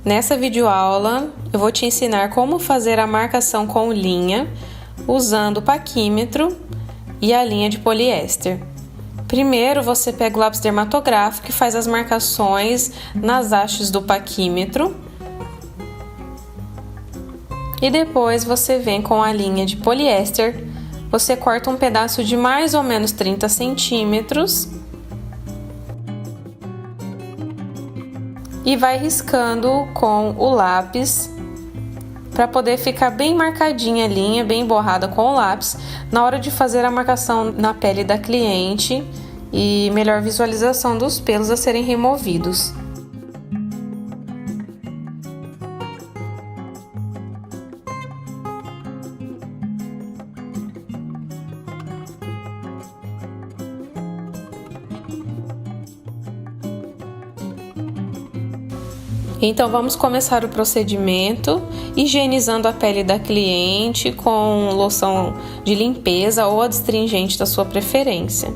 Nessa videoaula, eu vou te ensinar como fazer a marcação com linha, usando o paquímetro e a linha de poliéster. Primeiro, você pega o lápis dermatográfico e faz as marcações nas hastes do paquímetro. E depois você vem com a linha de poliéster, você corta um pedaço de mais ou menos 30 centímetros e vai riscando com o lápis para poder ficar bem marcadinha a linha, bem borrada com o lápis, na hora de fazer a marcação na pele da cliente e melhor visualização dos pelos a serem removidos. Então vamos começar o procedimento higienizando a pele da cliente com loção de limpeza ou adstringente da sua preferência.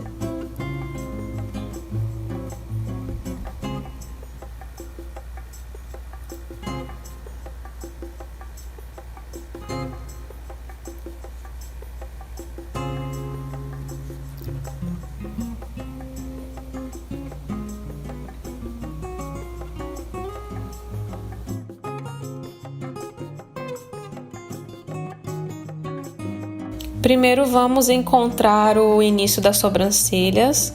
Primeiro vamos encontrar o início das sobrancelhas,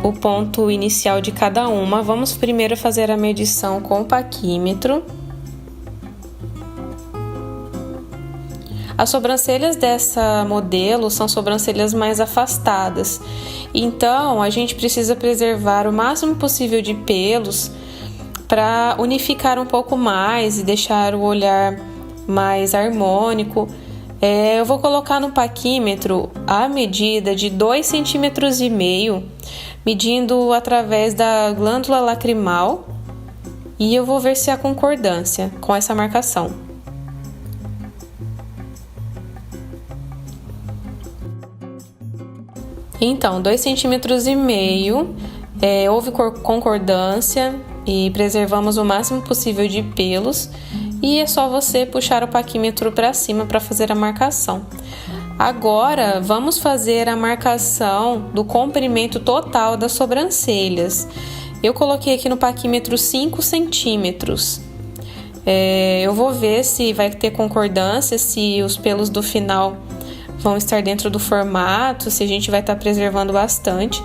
o ponto inicial de cada uma. Vamos primeiro fazer a medição com o paquímetro. As sobrancelhas dessa modelo são sobrancelhas mais afastadas, então a gente precisa preservar o máximo possível de pelos para unificar um pouco mais e deixar o olhar mais harmônico. Eu vou colocar no paquímetro a medida de 2,5 centímetros, medindo através da glândula lacrimal, e eu vou ver se há concordância com essa marcação. Então, 2,5 centímetros, houve concordância e preservamos o máximo possível de pelos. E é só você puxar o paquímetro para cima para fazer a marcação. Agora, vamos fazer a marcação do comprimento total das sobrancelhas. Eu coloquei aqui no paquímetro 5 centímetros. Eu vou ver se vai ter concordância, se os pelos do final vão estar dentro do formato, se a gente vai estar preservando bastante.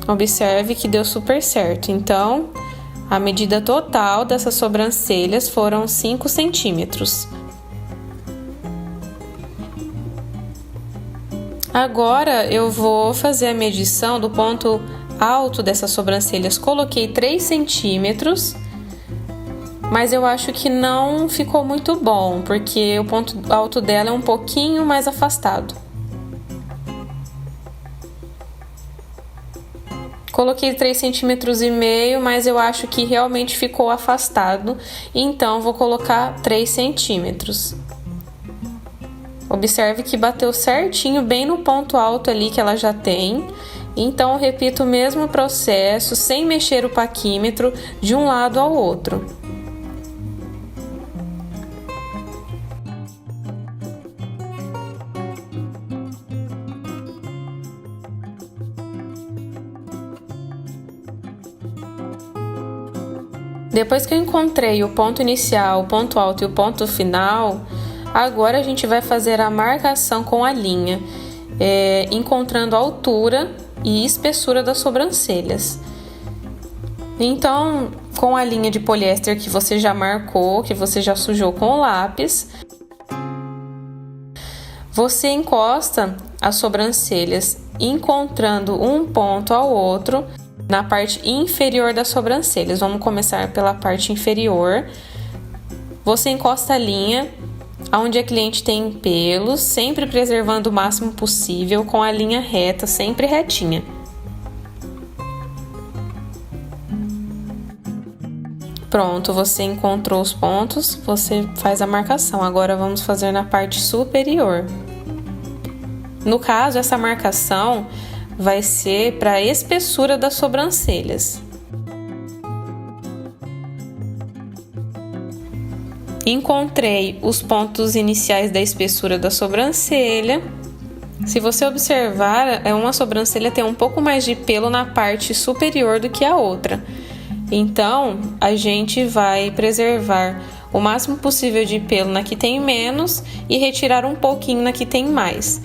Observe que deu super certo. Então, a medida total dessas sobrancelhas foram 5 centímetros. Agora eu vou fazer a medição do ponto alto dessas sobrancelhas. Coloquei 3 centímetros, mas eu acho que não ficou muito bom, porque o ponto alto dela é um pouquinho mais afastado. Coloquei 3,5 centímetros, mas eu acho que realmente ficou afastado, então vou colocar 3 centímetros. Observe que bateu certinho, bem no ponto alto ali que ela já tem. Então eu repito o mesmo processo, sem mexer o paquímetro de um lado ao outro. Depois que eu encontrei o ponto inicial, o ponto alto e o ponto final, agora a gente vai fazer a marcação com a linha, encontrando a altura e espessura das sobrancelhas. Então, com a linha de poliéster que você já marcou, que você já sujou com o lápis, você encosta as sobrancelhas, encontrando um ponto ao outro na parte inferior das sobrancelhas. Vamos começar pela parte inferior. Você encosta a linha onde a cliente tem pelos, sempre preservando o máximo possível, com a linha reta, sempre retinha. Pronto, você encontrou os pontos, você faz a marcação. Agora vamos fazer na parte superior. No caso, essa marcação vai ser para a espessura das sobrancelhas. Encontrei os pontos iniciais da espessura da sobrancelha. Se você observar, uma sobrancelha tem um pouco mais de pelo na parte superior do que a outra. Então, a gente vai preservar o máximo possível de pelo na que tem menos e retirar um pouquinho na que tem mais.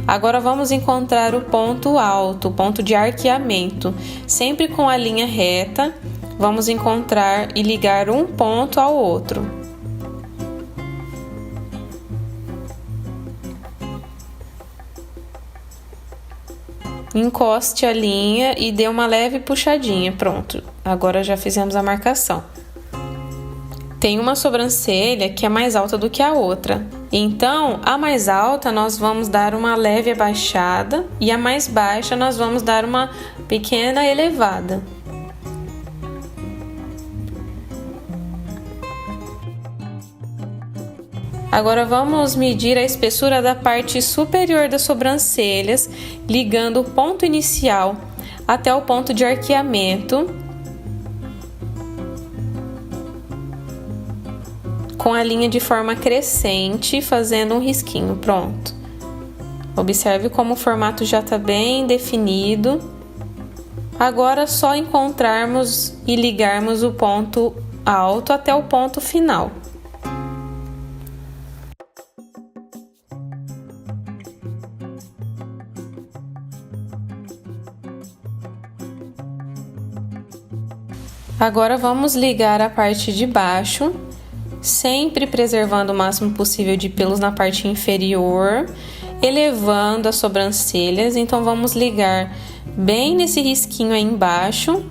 Agora vamos encontrar o ponto alto, o ponto de arqueamento. Sempre com a linha reta, vamos encontrar e ligar um ponto ao outro. Encoste a linha e dê uma leve puxadinha. Pronto, agora já fizemos a marcação. Tem uma sobrancelha que é mais alta do que a outra. Então, a mais alta nós vamos dar uma leve abaixada e a mais baixa nós vamos dar uma pequena elevada. Agora vamos medir a espessura da parte superior das sobrancelhas, ligando o ponto inicial até o ponto de arqueamento, com a linha de forma crescente, fazendo um risquinho. Pronto. Observe como o formato já está bem definido. Agora é só encontrarmos e ligarmos o ponto alto até o ponto final. Agora vamos ligar a parte de baixo, sempre preservando o máximo possível de pelos na parte inferior, elevando as sobrancelhas. Então vamos ligar bem nesse risquinho aí embaixo,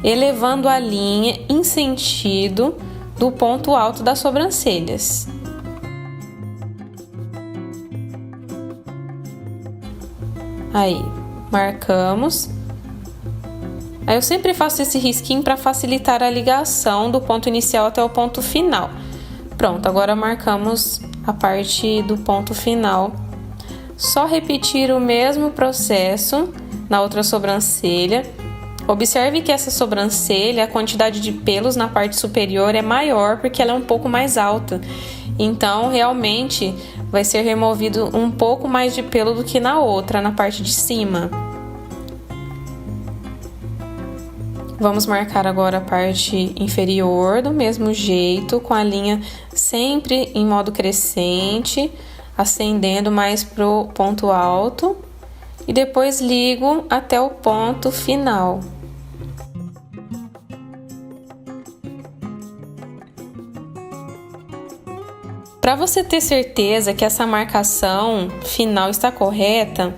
elevando a linha em sentido do ponto alto das sobrancelhas. Aí, marcamos. Aí eu sempre faço esse risquinho para facilitar a ligação do ponto inicial até o ponto final. Pronto, agora marcamos a parte do ponto final. Só repetir o mesmo processo na outra sobrancelha. Observe que essa sobrancelha, a quantidade de pelos na parte superior é maior porque ela é um pouco mais alta. Então, realmente, vai ser removido um pouco mais de pelo do que na outra, na parte de cima. Vamos marcar agora a parte inferior do mesmo jeito, com a linha sempre em modo crescente, ascendendo mais pro ponto alto e depois ligo até o ponto final. Para você ter certeza que essa marcação final está correta,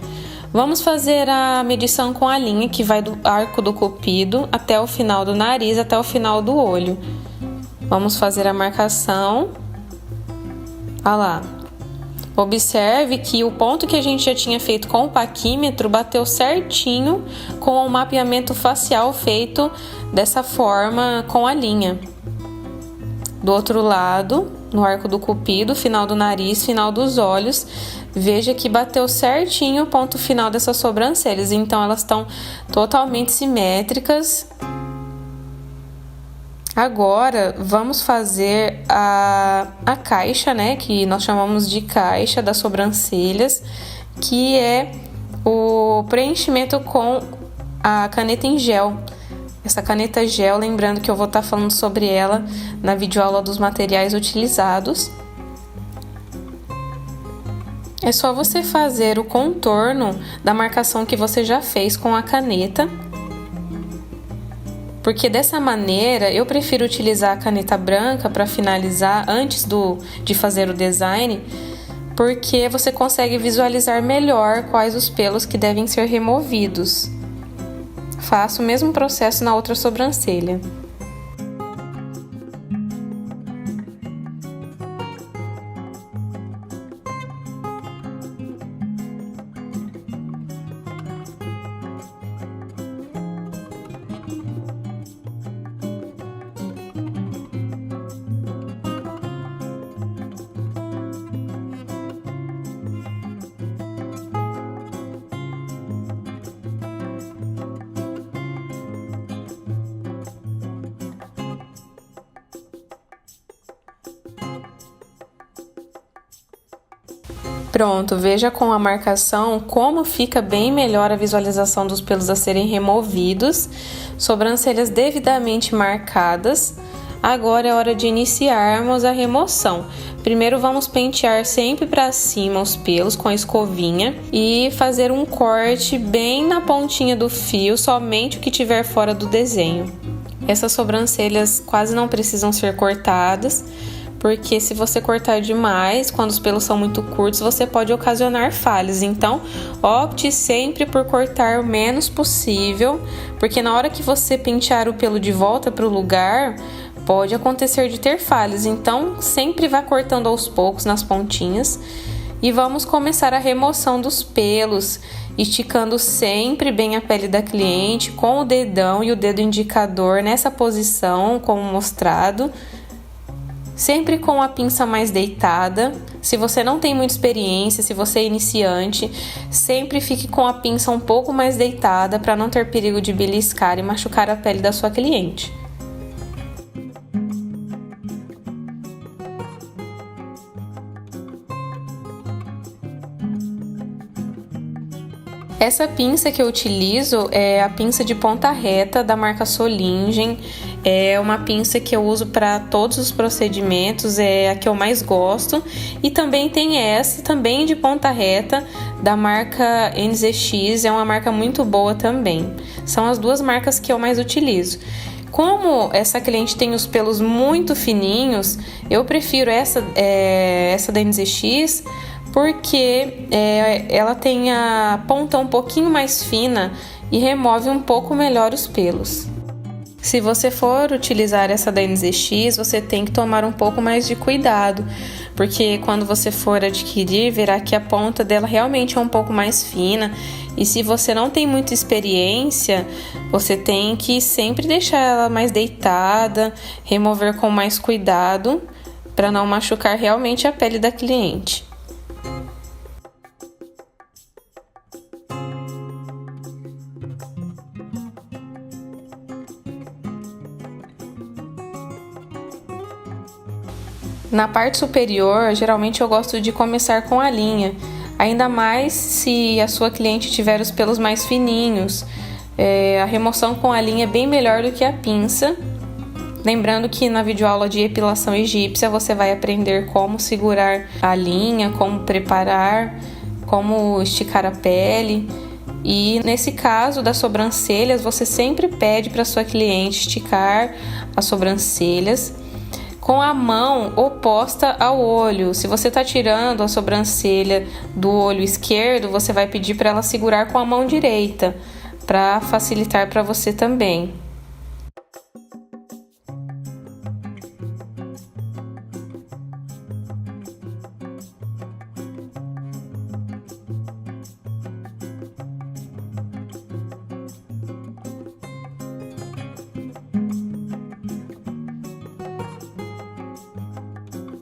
vamos fazer a medição com a linha que vai do arco do cupido até o final do nariz, até o final do olho. Vamos fazer a marcação. Olha lá. Observe que o ponto que a gente já tinha feito com o paquímetro bateu certinho com o mapeamento facial feito dessa forma com a linha. Do outro lado, no arco do cupido, final do nariz, final dos olhos, veja que bateu certinho o ponto final dessas sobrancelhas, então elas estão totalmente simétricas. Agora vamos fazer a caixa, né, que nós chamamos de caixa das sobrancelhas, que é o preenchimento com a caneta em gel. Essa caneta gel, lembrando que eu vou estar falando sobre ela na videoaula dos materiais utilizados. É só você fazer o contorno da marcação que você já fez com a caneta. Porque dessa maneira, eu prefiro utilizar a caneta branca para finalizar antes de fazer o design, porque você consegue visualizar melhor quais os pelos que devem ser removidos. Faço o mesmo processo na outra sobrancelha. Pronto, veja com a marcação como fica bem melhor a visualização dos pelos a serem removidos, sobrancelhas devidamente marcadas. Agora é hora de iniciarmos a remoção. Primeiro vamos pentear sempre para cima os pelos com a escovinha e fazer um corte bem na pontinha do fio, somente o que tiver fora do desenho. Essas sobrancelhas quase não precisam ser cortadas, porque se você cortar demais, quando os pelos são muito curtos, você pode ocasionar falhas. Então, opte sempre por cortar o menos possível, porque na hora que você pentear o pelo de volta para o lugar, pode acontecer de ter falhas. Então, sempre vá cortando aos poucos nas pontinhas. E vamos começar a remoção dos pelos, esticando sempre bem a pele da cliente, com o dedão e o dedo indicador nessa posição, como mostrado. Sempre com a pinça mais deitada. Se você não tem muita experiência, se você é iniciante, sempre fique com a pinça um pouco mais deitada para não ter perigo de beliscar e machucar a pele da sua cliente. Essa pinça que eu utilizo é a pinça de ponta reta da marca Solingen. É uma pinça que eu uso para todos os procedimentos, é a que eu mais gosto. E também tem essa, também de ponta reta, da marca NZX, é uma marca muito boa também. São as duas marcas que eu mais utilizo. Como essa cliente tem os pelos muito fininhos, eu prefiro essa da NZX, porque ela tem a ponta um pouquinho mais fina e remove um pouco melhor os pelos. Se você for utilizar essa da NZX, você tem que tomar um pouco mais de cuidado, porque quando você for adquirir, verá que a ponta dela realmente é um pouco mais fina, e se você não tem muita experiência, você tem que sempre deixar ela mais deitada, remover com mais cuidado, para não machucar realmente a pele da cliente. Na parte superior, geralmente eu gosto de começar com a linha, ainda mais se a sua cliente tiver os pelos mais fininhos. A remoção com a linha é bem melhor do que a pinça. Lembrando que na videoaula de epilação egípcia você vai aprender como segurar a linha, como preparar, como esticar a pele. E nesse caso das sobrancelhas, você sempre pede para sua cliente esticar as sobrancelhas com a mão oposta ao olho. Se você está tirando a sobrancelha do olho esquerdo, você vai pedir para ela segurar com a mão direita, para facilitar para você também.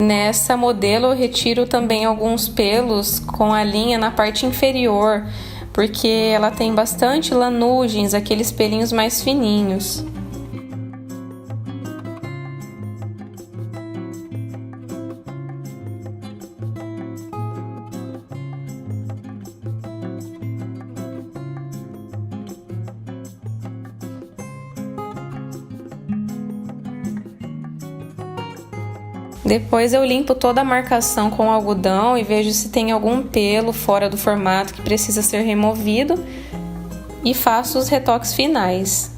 Nessa modelo eu retiro também alguns pelos com a linha na parte inferior, porque ela tem bastante lanugens, aqueles pelinhos mais fininhos. Depois eu limpo toda a marcação com algodão e vejo se tem algum pelo fora do formato que precisa ser removido e faço os retoques finais.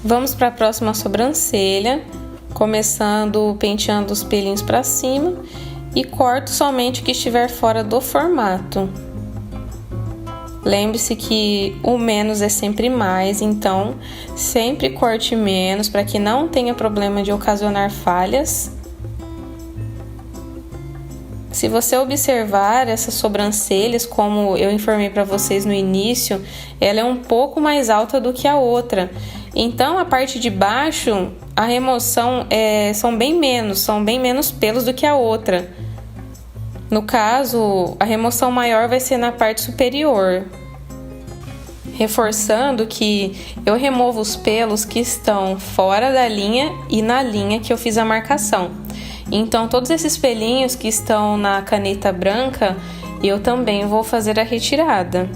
Vamos para a próxima sobrancelha, começando penteando os pelinhos para cima e corto somente o que estiver fora do formato. Lembre-se que o menos é sempre mais, então sempre corte menos para que não tenha problema de ocasionar falhas. Se você observar essas sobrancelhas, como eu informei para vocês no início, ela é um pouco mais alta do que a outra. Então a parte de baixo, a remoção são bem menos pelos do que a outra. No caso, a remoção maior vai ser na parte superior. Reforçando que eu removo os pelos que estão fora da linha e na linha que eu fiz a marcação. Então, todos esses pelinhos que estão na caneta branca, eu também vou fazer a retirada.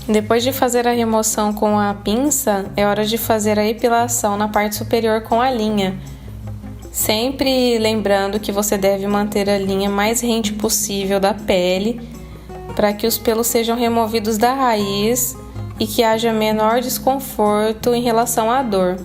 Depois de fazer a remoção com a pinça, é hora de fazer a epilação na parte superior com a linha. Sempre lembrando que você deve manter a linha mais rente possível da pele, para que os pelos sejam removidos da raiz e que haja menor desconforto em relação à dor.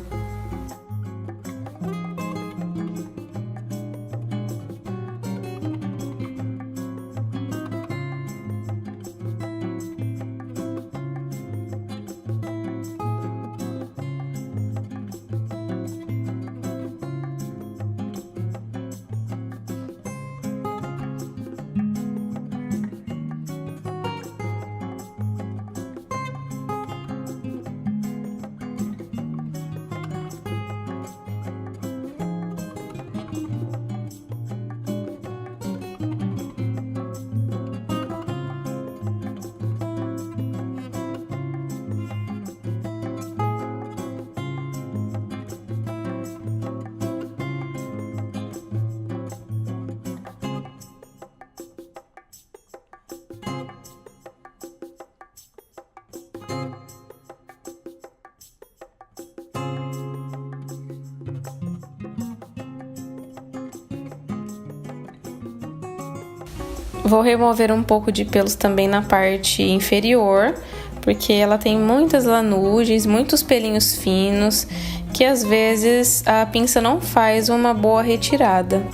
Vou remover um pouco de pelos também na parte inferior, porque ela tem muitas lanugens, muitos pelinhos finos, que às vezes a pinça não faz uma boa retirada.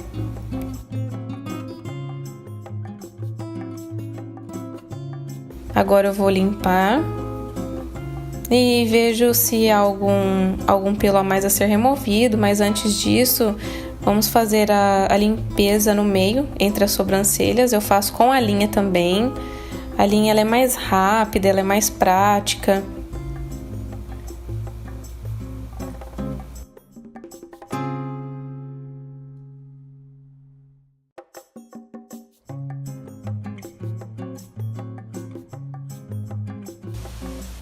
Agora eu vou limpar e vejo se há algum pelo a mais a ser removido, mas antes disso, vamos fazer a limpeza no meio, entre as sobrancelhas. Eu faço com a linha também. A linha ela é mais rápida, ela é mais prática.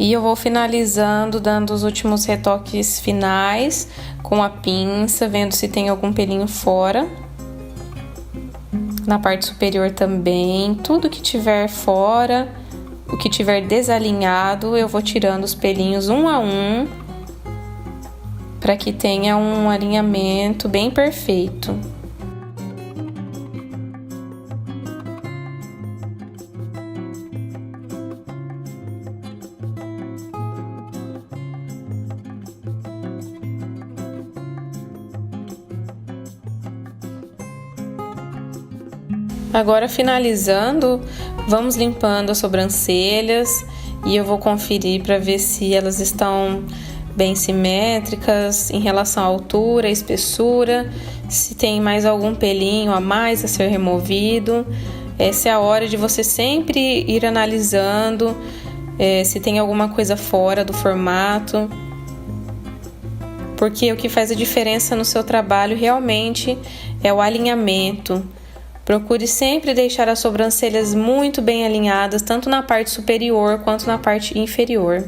E eu vou finalizando, dando os últimos retoques finais com a pinça, vendo se tem algum pelinho fora. Na parte superior também, tudo que tiver fora, o que tiver desalinhado, eu vou tirando os pelinhos um a um, para que tenha um alinhamento bem perfeito. Agora, finalizando, vamos limpando as sobrancelhas e eu vou conferir para ver se elas estão bem simétricas em relação à altura, espessura, se tem mais algum pelinho a mais a ser removido. Essa é a hora de você sempre ir analisando se tem alguma coisa fora do formato, porque o que faz a diferença no seu trabalho realmente é o alinhamento. Procure sempre deixar as sobrancelhas muito bem alinhadas, tanto na parte superior quanto na parte inferior.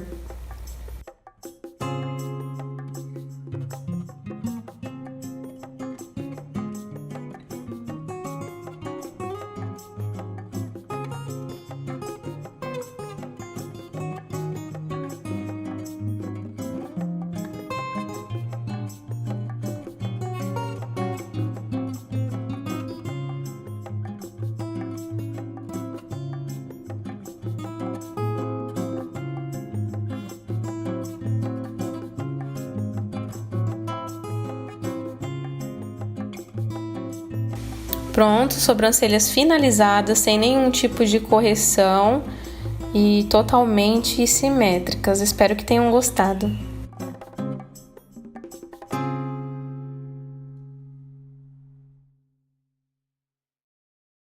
Pronto, sobrancelhas finalizadas, sem nenhum tipo de correção e totalmente simétricas. Espero que tenham gostado.